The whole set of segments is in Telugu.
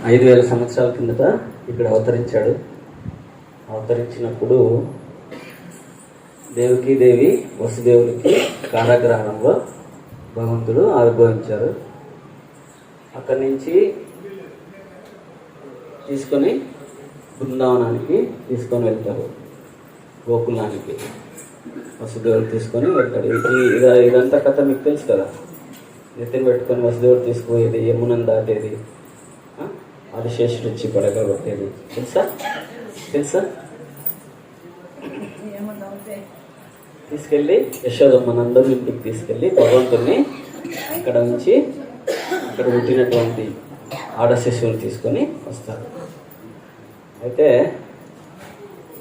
5000 సంవత్సరాల కిందట ఇక్కడ అవతరించాడు. అవతరించినప్పుడు దేవి వసుదేవునికి కారాగ్రహంలో భగవంతుడు ఆవిర్భవించారు. అక్కడి నుంచి తీసుకొని బృందావనానికి తీసుకొని వెళ్తారు, గోకులానికి వసుదేవుడు తీసుకొని వెళ్తాడు. ఇదంతా కథ మీకు తెలుసు కదా. నెత్తిని పెట్టుకొని వసుదేవుడు తీసుకుపోయేది, యమునని దాటేది, ఆదిశేషుడు వచ్చి పడగొట్టేది తెలుసా? తీసుకెళ్ళి యశోదమ్మనందరూ ఇంటికి తీసుకెళ్ళి భగవంతుడిని అక్కడ ఉంచి అక్కడ పుట్టినటువంటి ఆడ శిశువులు తీసుకొని వస్తారు. అయితే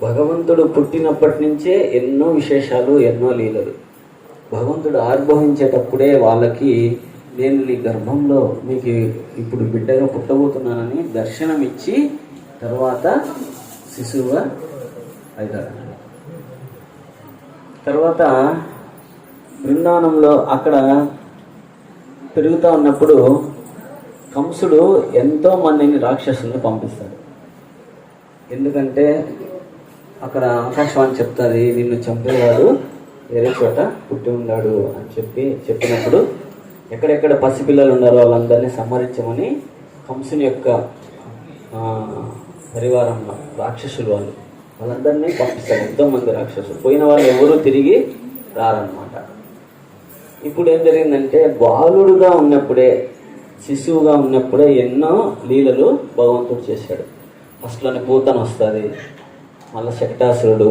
భగవంతుడు పుట్టినప్పటి నుంచే ఎన్నో విశేషాలు, ఎన్నో లీలలు. భగవంతుడు ఆవిర్భవించేటప్పుడే వాళ్ళకి నేను నీ గర్భంలో మీకు ఇప్పుడు బిడ్డగా పుట్టబోతున్నానని దర్శనం ఇచ్చి తర్వాత శిశువుగా అవుతాడు. తర్వాత బృందావనంలో అక్కడ పెరుగుతూ ఉన్నప్పుడు కంసుడు ఎంతో మందిని రాక్షసుల్ని పంపిస్తాడు. ఎందుకంటే అక్కడ ఆకాశవాణి చెప్తుంది, నిన్ను చంపేవాడు వేరే చోట పుట్టి ఉన్నాడు అని చెప్పినప్పుడు ఎక్కడెక్కడ పసిపిల్లలు ఉన్నారో వాళ్ళందరినీ సంహరించమని కంసుని యొక్క పరివారంలో రాక్షసులు వాళ్ళందరినీ పంపిస్తారు. ఎంతోమంది రాక్షసులు. పోయిన వాళ్ళు ఎవరు తిరిగి రారన్నమాట. ఇప్పుడు ఏం జరిగిందంటే బాలుడుగా ఉన్నప్పుడే, శిశువుగా ఉన్నప్పుడే ఎన్నో లీలలు భగవంతుడు చేశాడు. ఫస్ట్లోనే పూతన వస్తుంది, మళ్ళీ శక్టాసురుడు,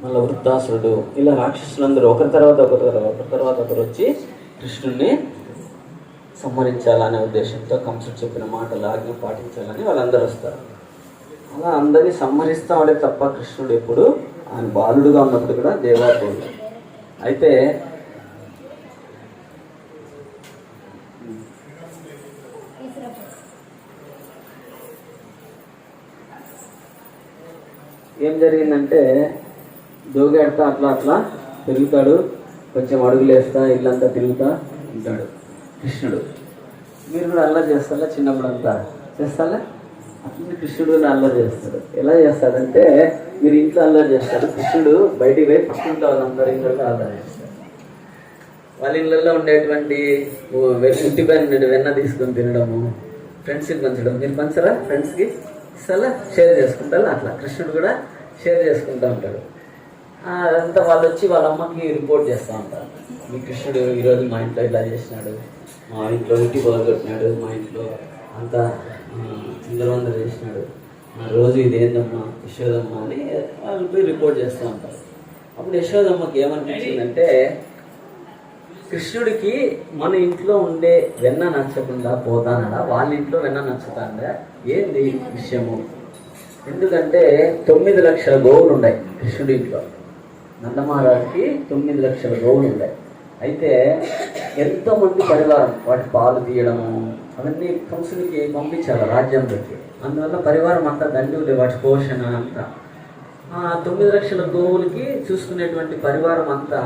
మళ్ళీ వృత్తాసురుడు, ఇలా రాక్షసులందరూ ఒకరి తర్వాత ఒకరు వచ్చి కృష్ణుడిని సంహరించాలనే ఉద్దేశంతో కంసుడు చెప్పిన మాటలు ఆజ్ఞ పాటించాలని వాళ్ళందరూ వస్తారు. అలా అందరినీ సంహరిస్తాడే తప్ప కృష్ణుడు ఎప్పుడు ఆయన బాలుడుగా ఉన్నప్పుడు కూడా దేవాదేవుడు. అయితే ఏం జరిగిందంటే దోగాడుతా అట్లా పెరుగుతాడు, కొంచెం అడుగులేస్తా ఇల్లంతా తిరుగుతా ఉంటాడు కృష్ణుడు. మీరు కూడా అల్లరి చేస్తారా? చిన్నప్పుడు అంతా చేస్తారా? అట్లా కృష్ణుడు అల్లరి చేస్తాడు. ఎలా చేస్తాడంటే మీరు ఇంట్లో అల్లరి చేస్తాడు, కృష్ణుడు బయటికి పోయి పక్కింట్లో వాళ్ళందరూ ఇంట్లో అల్లరి చేస్తాడు. వాళ్ళ ఇళ్ళల్లో ఉండేటువంటి ఇంటిపైన వెన్న తీసుకొని తినడము, ఫ్రెండ్స్కి పంచడం. మీరు పంచరా? ఫ్రెండ్స్కి ఇస్తారా? షేర్ చేసుకుంటారు. అట్లా కృష్ణుడు కూడా షేర్ చేసుకుంటూ ఉంటాడు. అదంతా వాళ్ళు వచ్చి వాళ్ళ అమ్మకి రిపోర్ట్ చేస్తూ ఉంటారు. మీ కృష్ణుడు ఈరోజు మా ఇంట్లో ఇలా చేసినాడు, మా ఇంట్లో ఇంటి పొదగొట్టినాడు, మా ఇంట్లో అంతా చిందరవందర చేసినాడు, రోజు ఇదేందమ్మా యశోదమ్మ అని వాళ్ళు పోయి రిపోర్ట్ చేస్తూ ఉంటారు. అప్పుడు యశోదమ్మకి ఏమనిపించిందంటే కృష్ణుడికి మన ఇంట్లో ఉండే వెన్న నచ్చకుండా పోతానడా, వాళ్ళ ఇంట్లో వెన్న నచ్చుతాడా, ఏంది విషయము? ఎందుకంటే 9 లక్షల గోవులు ఉన్నాయి కృష్ణుడి ఇంట్లో. నందమహారాజుకి 9 లక్షల గోవులు ఉన్నాయి. అయితే ఎంతోమంది పరివారం వాటి పాలు తీయడము అవన్నీ కంసునికి పంపించాలి రాజ్యంలోకి. అందువల్ల పరివారం అంతా దండులే, వాటి పోషణ అంతా. 9 లక్షల గోవులకి చూసుకునేటువంటి పరివారం అంతా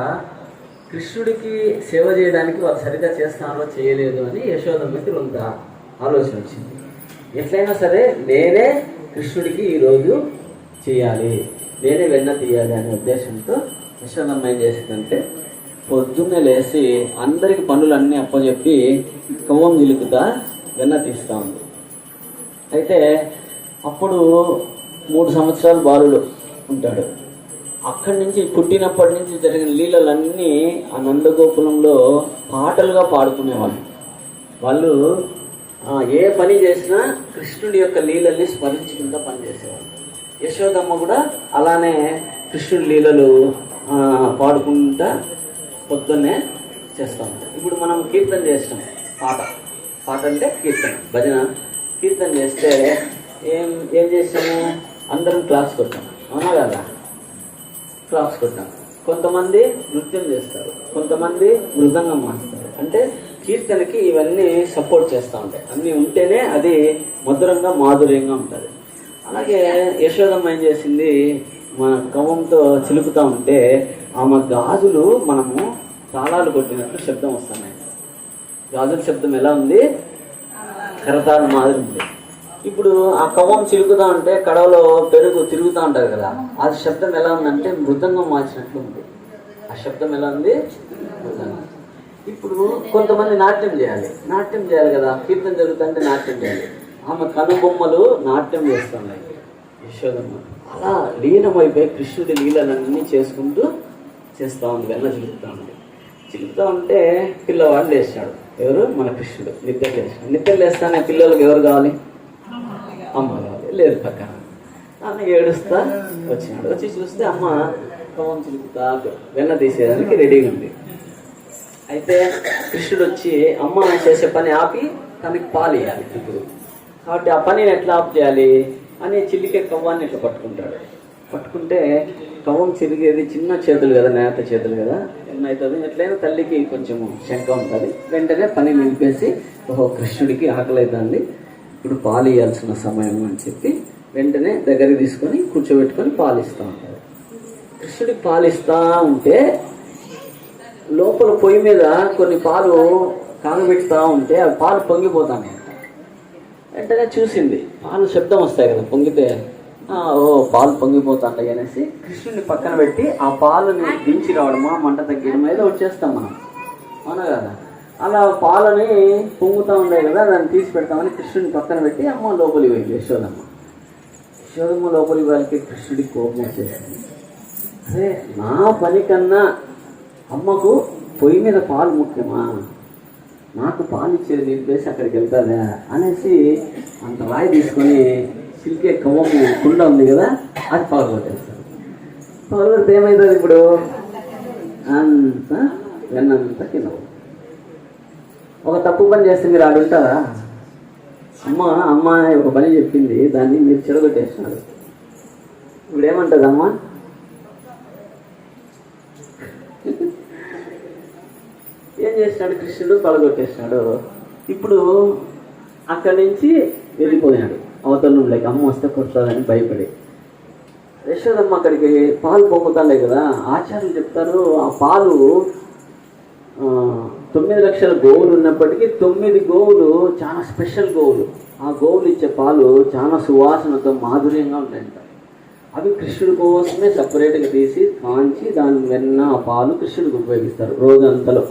కృష్ణుడికి సేవ చేయడానికి వాళ్ళు సరిగ్గా చేస్తారో చేయలేదు అని యశోదమ్మకి కొంత ఆలోచన వచ్చింది. ఎట్లయినా సరే నేనే కృష్ణుడికి ఈరోజు చేయాలి, నేనే వెన్న తీయాలి అనే ఉద్దేశంతో యశోదమ్మ ఏం చేసిందంటే పొద్దున్నే లేచి అందరికి పనులన్నీ అప్పచెప్పి కవ్వం నిలుపుతా వెన్న తీస్తూ ఉంది. అయితే అప్పుడు 3 సంవత్సరాలు బాలుడు ఉంటాడు. అక్కడి నుంచి పుట్టినప్పటి నుంచి జరిగిన లీలలన్నీ ఆ నందగోకులంలో పాటలుగా పాడుకునేవాళ్ళు. వాళ్ళు ఏ పని చేసినా కృష్ణుడి యొక్క లీలల్ని స్మరించుకుంటూ పనిచేసేవాళ్ళు. యశోదమ్మ కూడా అలానే కృష్ణుడి లీలలు పాడుకుంటా పొద్దున్నే చేస్తూ ఉంటాం. ఇప్పుడు మనం కీర్తన చేస్తాం, పాట అంటే కీర్తన, భజన. కీర్తన చేస్తే ఏం చేస్తాము? అందరం క్లాప్స్ కొట్టాం, అవునా కదా? క్లాప్స్ కొట్టాం. కొంతమంది నృత్యం చేస్తారు, కొంతమంది మృదంగం మారుస్తారు. అంటే కీర్తనకి ఇవన్నీ సపోర్ట్ చేస్తూ ఉంటాయి. అన్నీ ఉంటేనే అది మధురంగా మాధుర్యంగా ఉంటుంది. అలాగే యశోదమ్మ ఏం చేసింది, మన కవ్వంతో చిలుకుతూ ఉంటే ఆమె గాజులు మనము తాళాలు కొట్టినట్టు శబ్దం వస్తున్నాయి. గాజుల శబ్దం ఎలా ఉంది? కరతాళ మాదిరి ఉంది. ఇప్పుడు ఆ కవ్వం చిలుకుతా ఉంటే కడవలో పెరుగు తిరుగుతూ ఉంటుంది కదా, ఆ శబ్దం ఎలా ఉందంటే మృదంగం మార్చినట్లు ఉంది. ఆ శబ్దం ఎలా ఉంది? మృదంగం. ఇప్పుడు కొంతమంది నాట్యం చేయాలి కదా, కీర్తన జరుగుతుంటే నాట్యం చేయాలి. ఆమె కనుబొమ్మలు నాట్యం చేస్తున్నాయి యశోదమ్మ. అలా లీనమైపోయి కృష్ణుడి లీలలన్నీ చేసుకుంటూ చేస్తూ ఉంది. వెన్న చిలుకుతా ఉంటే పిల్లవాడు లేచాడు. ఎవరు? మన కృష్ణుడు నిద్ర లేచాడు. నిద్ర లేస్తానే పిల్లలకు ఎవరు కావాలి? అమ్మ కావాలి. లేదు పక్కన. ఆమె ఏడుస్తా వచ్చినాడు. వచ్చి చూస్తే అమ్మ కవ్వం చిలుకుతా వెన్న తీసేదానికి రెడీగా ఉంది. అయితే కృష్ణుడు వచ్చి అమ్మ చేసే పని ఆపి తనకి పాలు ఇవ్వాలి ఇప్పుడు. కాబట్టి ఆ పనిని ఎట్లా ఆఫ్ చేయాలి అని చిల్లికే కవ్వాన్ని ఇట్లా పట్టుకుంటే కవ్వం చిరిగేది చిన్న చేతులు కదా, నేత చేతులు కదా, ఏమవుతుంది ఎట్లయినా తల్లికి కొంచెం శంక ఉంటుంది. వెంటనే పని నిలిపేసి ఓహో కృష్ణుడికి ఆకలి అవుతుంది, ఇప్పుడు పాలు ఇవ్వాల్సిన సమయం అని చెప్పి వెంటనే దగ్గరికి తీసుకొని కూర్చోబెట్టుకొని పాలు ఇస్తూ ఉంటారు. కృష్ణుడికి పాలు ఇస్తూ ఉంటే లోపల పొయ్యి మీద కొన్ని పాలు కాగబెట్టుతూ ఉంటే అవి పాలు పొంగిపోతాయి. వెంటనే చూసింది, పాలు శబ్దం వస్తాయి కదా పొంగితే, ఓ పాలు పొంగిపోతాయి అనేసి కృష్ణుడిని పక్కన పెట్టి ఆ పాలని దించి రావడమా మంట తగ్గడం ఏదో వచ్చేస్తాం మనం, అవునా కదా. అలా పాలని పొంగుతూ ఉన్నాయి కదా, దాన్ని తీసి పెడతామని కృష్ణుడిని పక్కన పెట్టి అమ్మ లోపలికి పోయింది యశోదమ్మ లోపలికి వాళ్ళకి కృష్ణుడికి కోపం వచ్చేసింది. అదే నా పని కన్నా అమ్మకు పొయ్యి మీద పాలు ముఖ్యమా, నాకు పాలు ఇచ్చేది నిలిపేసి అక్కడికి వెళ్తాదా అనేసి అంత రాయి తీసుకొని సిల్కే కవ్వము కుండ ఉంది కదా అది పగలగొట్టేస్తారు. పగలగొడితే ఏమవుతుంది? ఇప్పుడు అంత వెన్నంతా కింద. ఒక తప్పు పని చేస్తే మీరు ఆడుంటారా? అమ్మ ఒక పని చెప్పింది, దాన్ని మీరు చెడగొట్టేస్తున్నారు. ఇప్పుడు ఏమంటుంది అమ్మ? ఏం చేసినాడు కృష్ణుడు? పగలగొట్టేసినాడు. ఇప్పుడు అక్కడి నుంచి వెళ్ళిపోయినాడు అవతలంలోకి. అమ్మ వస్తే కొడతాదని భయపడి. యశోదమ్మ అక్కడికి పాలు పొంగుతాలే కదా, ఆచార్యులు చెప్తారు ఆ పాలు 9 లక్షల గోవులు ఉన్నప్పటికీ 9 గోవులు చాలా స్పెషల్ గోవులు. ఆ గోవులు ఇచ్చే పాలు చాలా సువాసనతో మాధుర్యంగా ఉంటాయంట. అవి కృష్ణుడి కోసమే సపరేట్గా తీసి కాంచి దాని వెన్న ఆ పాలు కృష్ణుడికి ఉపయోగిస్తారు రోజంతలో.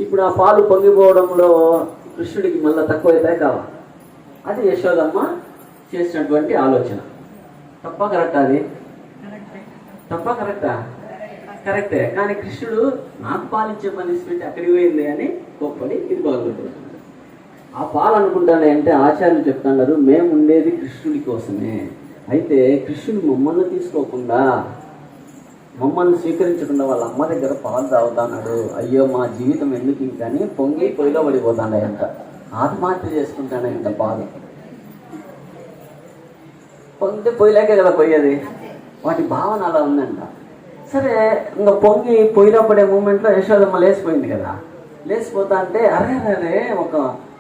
ఇప్పుడు ఆ పాలు పొంగిపోవడంలో కృష్ణుడికి మళ్ళీ తక్కువ అవుతాయి కావాలి. అది యశోదమ్మ చేసినటువంటి ఆలోచన. తప్ప కరెక్టా? అది తప్ప కరెక్టా? కరెక్టే. కానీ కృష్ణుడు నాకు పాలిచ్చే పనిష్మెంట్ అక్కడికి పోయింది అని గొప్పని ఇది బాగుంటుంది. ఆ పాలు అనుకుంటానే అంటే ఆచార్యులు చెప్తున్నారు మేము ఉండేది కృష్ణుడి కోసమే. అయితే కృష్ణుడు మమ్మల్ని తీసుకోకుండా, మమ్మల్ని స్వీకరించకుండా వాళ్ళ అమ్మ దగ్గర పాలు తాగుతున్నాడు. అయ్యో మా జీవితం ఎందుకు ఇంకని పొంగి పొయ్యిలో పడిపోతాడంట. ఆత్మహత్య చేసుకుంటాడంట. పాలు పొంగితే పొయ్యిలేకే కదా పోయేది. వాటి భావన అలా ఉందంట. సరే ఇంకా పొంగి పొయ్యిలో పడే మూమెంట్లో యశోదమ్మ లేచిపోయింది కదా. లేచిపోతా అంటే అరే ఒక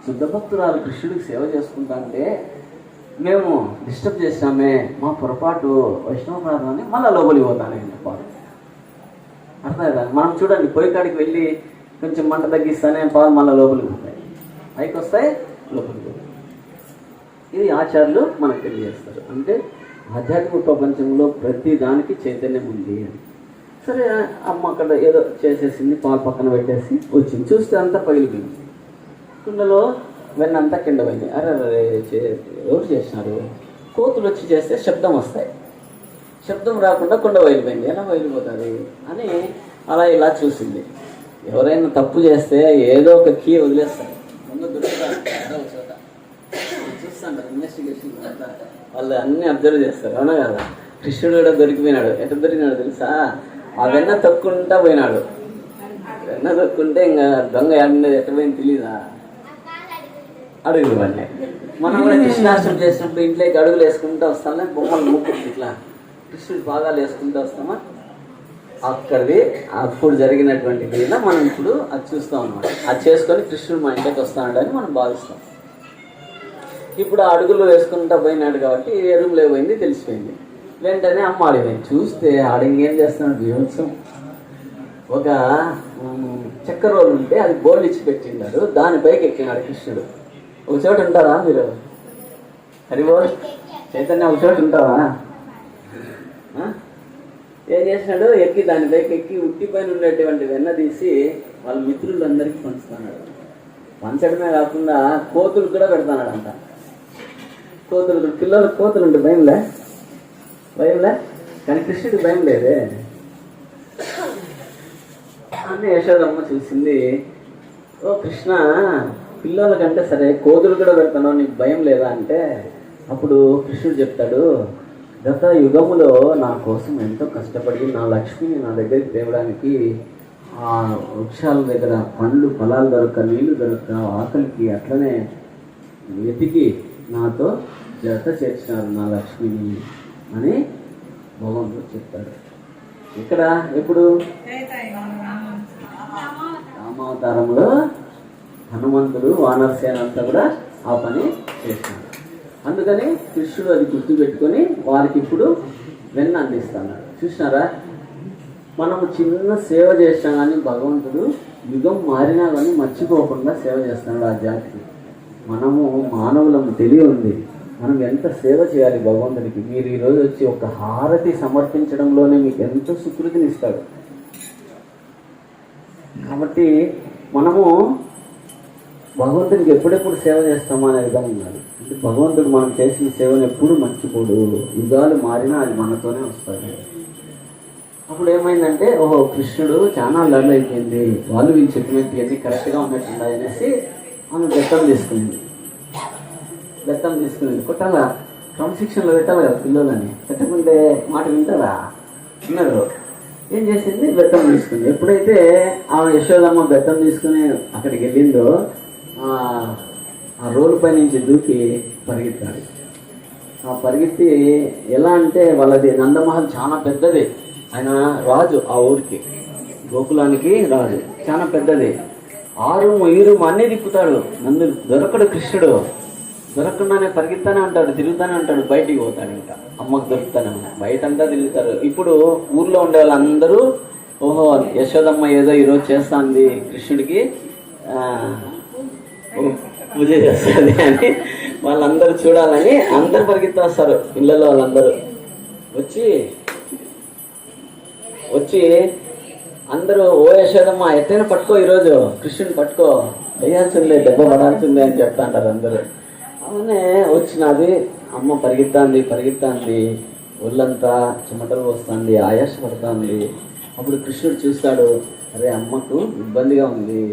శుద్ధ భక్తురాలు కృష్ణుడికి సేవ చేసుకుంటా అంటే మేము డిస్టర్బ్ చేసినామే, మా పొరపాటు, వైష్ణవ ప్రార్థన మళ్ళీ లోపలికి పోతానండి పాలు. అర్థం కదా. మనం చూడండి పొయ్యి కాడికి వెళ్ళి కొంచెం మంట తగ్గిస్తానే పాలు మళ్ళీ లోపలికి పోతాయి, పైకి వస్తాయి, లోపలికి పోతాయి. ఇది ఆచార్యులు మనకు తెలియజేస్తారు. అంటే ఆధ్యాత్మిక ప్రపంచంలో ప్రతి దానికి చైతన్యం ఉంది అని. సరే అమ్మ అక్కడ ఏదో చేసేసింది, పాలు పక్కన పెట్టేసి వచ్చింది. చూస్తే అంతా పగిలిపోయింది. కుండలో వెన్నంతా కింద పోయింది. అరే ఎవరు చేసినారు? కోతులు వచ్చి చేస్తే శబ్దం వస్తాయి. శబ్దం రాకుండా కుండ బయలుపోయింది. ఎలా బయలుపోతుంది అని అలా ఇలా చూసింది. ఎవరైనా తప్పు చేస్తే ఏదో ఒక కీ వదిలేస్తారు, ముందు దొరుకుతారు చోట చూస్తాంటారు. ఇన్వెస్టిగేషన్ వాళ్ళు అన్నీ అబ్జర్వ్ చేస్తారు, అవునా కదా. కృష్ణుడు కూడా దొరికిపోయినాడు. ఎట్లా దొరికినాడు తెలుసా? ఆ వెన్న తొక్కుంటా పోయినాడు. వెన్న తొక్కుంటే ఇంకా దొంగ ఏడుండేది ఎట్లా పోయింది తెలీదా? అడుగులు పడినాయి. మనం కూడా కృష్ణాష్టమి చేసినప్పుడు ఇంట్లోకి అడుగులు వేసుకుంటూ వస్తామే, బొమ్మలు ముక్కు ఇట్లా కృష్ణుడు భాగాలు వేసుకుంటూ వస్తామా. అక్కడిది అప్పుడు జరిగినటువంటి క్రియలో మనం ఇప్పుడు అది చూస్తాం అన్నమాట. అది చేసుకొని కృష్ణుడు మా ఇంట్లోకి వస్తాడని మనం భావిస్తాం. ఇప్పుడు ఆ అడుగులు వేసుకుంటా పోయినాడు కాబట్టి ఎరువులో పోయింది తెలిసిపోయింది. వెంటనే అమ్మ ఆడిపోయింది. చూస్తే ఆడింకేం చేస్తున్నాడు బీభత్సం. ఒక చక్కెర రోలు ఉంటే అది బోర్డు ఇచ్చి పెట్టిండాడు, దానిపైకి ఎక్కినాడు కృష్ణుడు. ఒక చోట ఉంటారా మీరు? హరిబోల్ చైతన్య ఒక చోట ఉంటావా? ఏం చేసినాడు, ఎక్కి దానిపైకి ఎక్కి ఉట్టి పైన ఉండేటువంటి వెన్న తీసి వాళ్ళ మిత్రులందరికీ పంచుతున్నాడు. పంచడమే కాకుండా కోతులు కూడా పెడతాడు. కోతులు, పిల్లలకు కోతులు ఉంటే భయంలే కానీ కృష్ణుడికి భయం లేదే అని యశోదమ్మ చూసింది. ఓ కృష్ణ, పిల్లలకంటే సరే కోతులు కూడా పెడతాను, నీకు భయం లేదా అంటే అప్పుడు కృష్ణుడు చెప్తాడు, గత యుగములో నా కోసం ఎంతో కష్టపడి నా లక్ష్మిని నా దగ్గరికి తేవడానికి ఆ వృక్షాల దగ్గర పండ్లు ఫలాలు దొరక్క, నీళ్లు దొరక్క, ఆకలికి అట్లనే వెతికి నాతో జత చేర్చినారు నా లక్ష్మిని అని భగవంతుడు చెప్తాడు. ఇక్కడ ఎప్పుడు రామావతారంలో హనుమంతుడు వానరసేన అంతా కూడా ఆ పని చేసినాడు. అందుకని కృష్ణుడు అది గుర్తుపెట్టుకొని వారికి ఇప్పుడు వెన్న అందిస్తున్నాడు. చూసినారా, మనము చిన్న సేవ చేసినా కానీ భగవంతుడు యుగం మారినా కానీ మర్చిపోకుండా సేవ చేస్తున్నాడు ఆ జాతికి. మనము మానవులకు తెలియంది, మనం ఎంత సేవ చేయాలి భగవంతుడికి. మీరు ఈరోజు వచ్చి ఒక హారతి సమర్పించడంలోనే మీకు ఎంతో సుకృతిని ఇస్తాడు. కాబట్టి మనము భగవంతుడికి ఎప్పుడెప్పుడు సేవ చేస్తామో అనే విధంగా ఉండాలి. అంటే భగవంతుడు మనం చేసిన సేవను ఎప్పుడు మర్చిపోడు. యుగాలు మారినా అది మనతోనే వస్తుంది. అప్పుడు ఏమైందంటే, ఓహో కృష్ణుడు చాలా లర్న్ అయిపోయింది, వాళ్ళు వీళ్ళు చెప్పినట్టు ఇవన్నీ కరెక్ట్గా ఉన్నట్టున్నాయి అనేసి ఆమె బెత్తం తీసుకునింది. కొట్టాలా, క్రమశిక్షణలో పెట్టాలి కదా పిల్లలని. పెట్టకుంటే మాట వింటారా? విన్నారు. ఏం చేసింది, బెత్తం తీసుకుంది. ఎప్పుడైతే ఆమె యశోదమ్మ బెత్తం తీసుకుని అక్కడికి వెళ్ళిందో ఆ రోడ్డు పై నుంచి దూకి పరిగెత్తాడు. ఆ పరిగెత్తి ఎలా అంటే వాళ్ళది నందమహల్ చాలా పెద్దది. ఆయన రాజు, ఆ ఊరికి గోకులానికి రాజు, చాలా పెద్దది. 6 అన్నీ తిప్పుతాడు. నందు దొరకడు కృష్ణుడు. దొరకకుండానే పరిగెత్తానే ఉంటాడు, తిరుగుతానే ఉంటాడు. బయటికి పోతాడు, ఇంకా అమ్మకు దొరుకుతానే ఉంటాడు. బయటంతా తిరుగుతారు. ఇప్పుడు ఊర్లో ఉండే వాళ్ళందరూ ఓహో యశోదమ్మ ఏదో ఈరోజు చేస్తుంది కృష్ణుడికి పూజ చేస్తుంది అని వాళ్ళందరూ చూడాలని అందరు పరిగెత్తేస్తారు. పిల్లలు వాళ్ళందరూ వచ్చి అందరూ ఓ యశోదమ్మ ఎట్టైనా పట్టుకో, ఈరోజు కృష్ణుని పట్టుకో, వేయాల్సిందే, దెబ్బ పడాల్సిందే అని చెప్తా అంటారు అందరూ. అవునే వచ్చినది అమ్మ పరిగెత్తాంది, ఒళ్ళంతా చెమటలు వస్తుంది, ఆయాస పడుతుంది. అప్పుడు కృష్ణుడు చూస్తాడు, అరే అమ్మకు ఇబ్బందిగా ఉంది,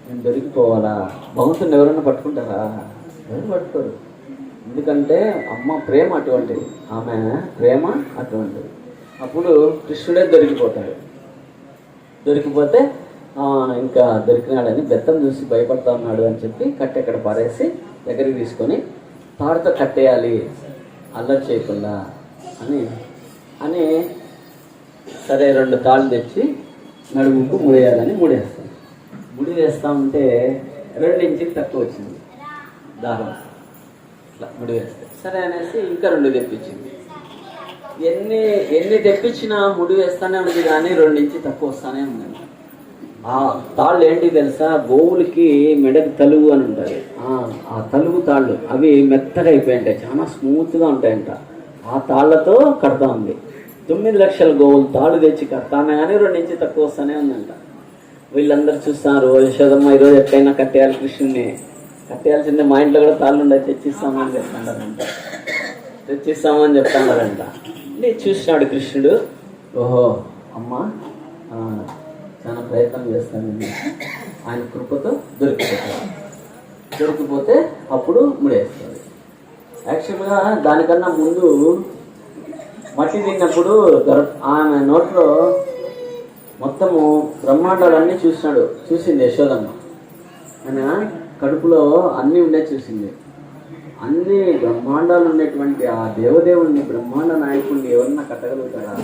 నేను దొరికిపోవాలా. భగవంతుని ఎవరైనా పట్టుకుంటారా? ఎవరు పట్టుకోరు. ఎందుకంటే అమ్మ ప్రేమ అటువంటిది, ఆమె ప్రేమ అటువంటిది. అప్పుడు కృష్ణుడే దొరికిపోతే ఇంకా దొరికినాడని బెత్తం చూసి భయపడతా ఉన్నాడు అని చెప్పి కట్టెక్కడ పారేసి దగ్గరికి తీసుకొని తాడుతో కట్టేయాలి అల్లరి చేయకుండా అని సరే 2 తాళ్ళు తెచ్చి నడుముకు ముడేయాలని ముడేస్తాను. ముడి వేస్తా ఉంటే 2 ఇంచులు తక్కువ వచ్చింది దారం. ఇట్లా ముడి వేస్తే సరే అనేసి ఇంకా 2 తెప్పించింది. ఎన్ని తెప్పించినా ముడి వేస్తానే ఉంది కానీ 2 ఇంచులు తక్కువ వస్తానే ఉందండి. ఆ తాళ్ళు ఏంటి తెలుసా, గోవులకి మెడకు తలుగు అని ఉంటుంది. ఆ తలుగు తాళ్ళు అవి మెత్తగా అయిపోయింటాయి, చాలా స్మూత్గా ఉంటాయంట. ఆ తాళ్లతో కడతా ఉంది. 9 లక్షల గోవులు తాళ్ళు తెచ్చి కడతానే కానీ 2 ఇంచులు తక్కువ వస్తానే ఉందంట. వీళ్ళందరూ చూస్తున్నారు, యశోదమ్మ ఈరోజు ఎట్లయినా కట్టేయాలి కృష్ణుని, కట్టేయాల్సిందే, మా ఇంట్లో కూడా తాళ్ళు ఉండే తెచ్చిస్తామని చెప్తాడారంట. చూసినాడు కృష్ణుడు, ఓహో అమ్మ చాలా ప్రయత్నం చేస్తానండి, ఆయన కృపతో దొరికిపోతే అప్పుడు ముడేస్తుంది. యాక్చువల్గా దానికన్నా ముందు మట్టి తిన్నప్పుడు ఆమె నోట్లో మొత్తము బ్రహ్మాండాలన్నీ చూసింది యశోదమ్మ. ఆయన కడుపులో అన్నీ ఉండే చూసింది. అన్ని బ్రహ్మాండాలు ఉండేటువంటి ఆ దేవదేవుడిని, బ్రహ్మాండ నాయకుడిని ఎవరన్నా కట్టగలుగుతారా?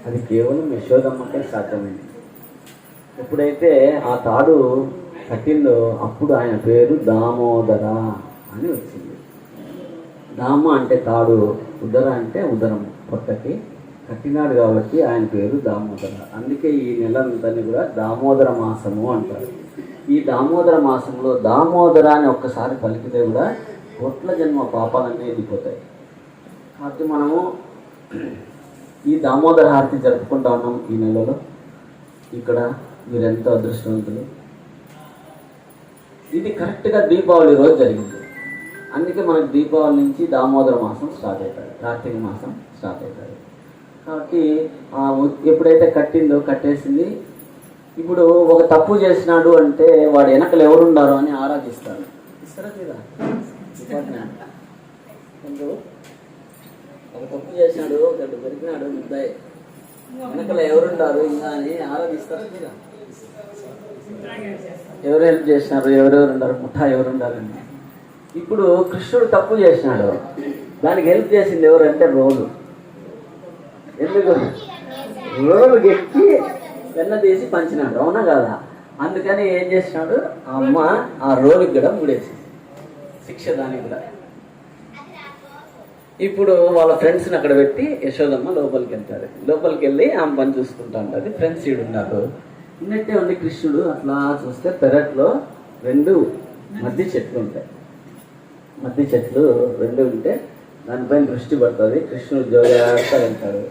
అది కేవలం యశోదమ్మకే సాధ్యమైంది. ఎప్పుడైతే ఆ తాడు కట్టిందో అప్పుడు ఆయన పేరు దామోదర అని వచ్చింది. దామ అంటే తాడు, ఉదర అంటే ఉదరం, పొట్టకి కట్టినాడు కాబట్టి ఆయన పేరు దామోదర. అందుకే ఈ నెలంతా కూడా దామోదర మాసము అంటారు. ఈ దామోదర మాసంలో దామోదర అని ఒక్కసారి పలికితే కూడా కోట్ల జన్మ పాపాలన్నీ ఎదిగిపోతాయి. కాబట్టి మనము ఈ దామోదర హారతి జరుపుకుంటా ఉన్నాం ఈ నెలలో. ఇక్కడ మీరెంతో అదృష్టవంతులు. ఇది కరెక్ట్గా దీపావళి రోజు జరిగింది. అందుకే మనకు దీపావళి నుంచి దామోదర మాసం స్టార్ట్ అవుతుంది, కార్తీక మాసం స్టార్ట్ అవుతుంది. కాబట్టి ఎప్పుడైతే కట్టేసింది, ఇప్పుడు ఒక తప్పు చేసినాడు అంటే వాడు వెనకలు ఎవరుండారో అని ఆరాధిస్తారు. ఇస్తారా లేదా? ఒక తప్పు చేసినాడు, ఒకటి దొరికినాడు, ముద్దాయి వెనకలు ఎవరుండారు ఇంకా అని ఆరాధిస్తారు లేదా? ఎవరు హెల్ప్ చేసినారు, ఎవరెవరు ఉన్నారు, ముఠా ఎవరుండాలని. ఇప్పుడు కృష్ణుడు తప్పు చేసినాడు, దానికి హెల్ప్ చేసింది ఎవరంటే రోలు. ఎందుకు? రోలు గెక్కి వెన్న తీసి పంచినాడు, అవునా కాదా? అందుకని ఏం చేసినాడు, ఆ అమ్మ ఆ రోలుకి కూడా ముడేసి శిక్ష దానికి కూడా. ఇప్పుడు వాళ్ళ ఫ్రెండ్స్ని అక్కడ పెట్టి యశోదమ్మ లోపలికి వెళ్తారు. లోపలికి వెళ్ళి ఆమె పని చూసుకుంటా ఉంటుంది. ఫ్రెండ్స్ ఈడు ఉన్నారు. ఉన్నట్టే ఉంది కృష్ణుడు. అట్లా చూస్తే పెరట్లో 2 మద్ది చెట్లు ఉంటాయి. మద్ది చెట్లు 2 ఉంటే దానిపైన దృష్టి పడుతుంది. కృష్ణుడు జోగాడుతూ వెళ్తాడు.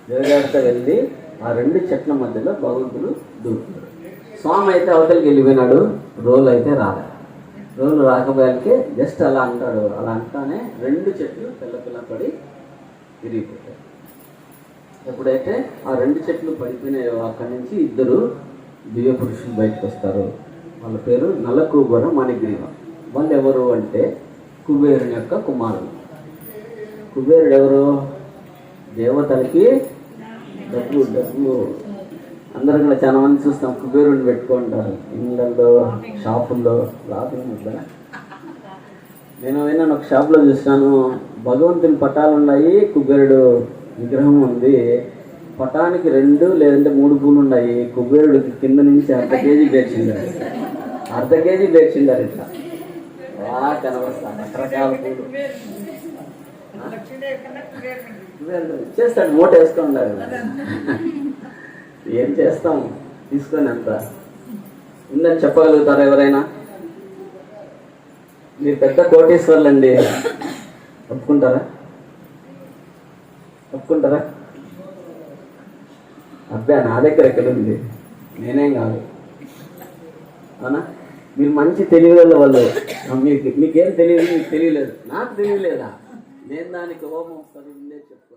జోగాడుతూ వెళ్ళి ఆ 2 చెట్ల మధ్యలో భగవంతుడు దూకుతాడు. స్వామి అయితే అవతలికి వెళ్ళిపోయినాడు, రోలు అయితే రాలే. రోలు రాకపోయాకే జస్ట్ అలా అంటాడు. అలా అంటానే 2 చెట్లు పిల్ల పడి విరిగిపోతాయి. ఎప్పుడైతే ఆ 2 చెట్లు పడిపోయినాయో అక్కడి నుంచి 2 దివ్య పురుషులు బయటకు వస్తారు. వాళ్ళ పేరు నలకూబర మణిగ్రీవ. వాళ్ళు ఎవరు అంటే కుబేరుని యొక్క కుమారులు. కుబేరుడు ఎవరు? దేవతలకి డబ్బు అందరూ కూడా చాలా మంది చూస్తాం, కుబేరుని పెట్టుకుంటారు ఇళ్ళల్లో, షాపుల్లో. లాభం నేను విన్నాను, ఒక షాప్లో చూసినాను, భగవంతుని పటాలు ఉన్నాయి, కుబేరుడు విగ్రహం ఉంది. పటానికి 2 లేదంటే 3 పూలు ఉన్నాయి. కుబేరుడికి కింద నుంచి 1/2 కేజీ పేర్చిండారు. 1/2 కేజీ పేర్చిండారు. ఇట్లా బాగా కనబడతాను రకరకాల పూలు చేస్తాడు. మూట వేసుకొని ఉండాలి. ఏం చేస్తాం, తీసుకొని అంత ఉందని చెప్పగలుగుతారా ఎవరైనా? మీరు పెద్ద కోటీశ్వర్లండి, ఒప్పుకుంటారా? అబ్బా నా దగ్గర ఎక్కడ ఉంది, నేనేం కాదు, అవునా? మీరు మంచి తెలివిల వాళ్ళు. మీకేం తెలియదు, మీకు తెలియలేదు, నాకు తెలియలేదా? నేను దానికి కోపం వస్తుంది చెప్తాను.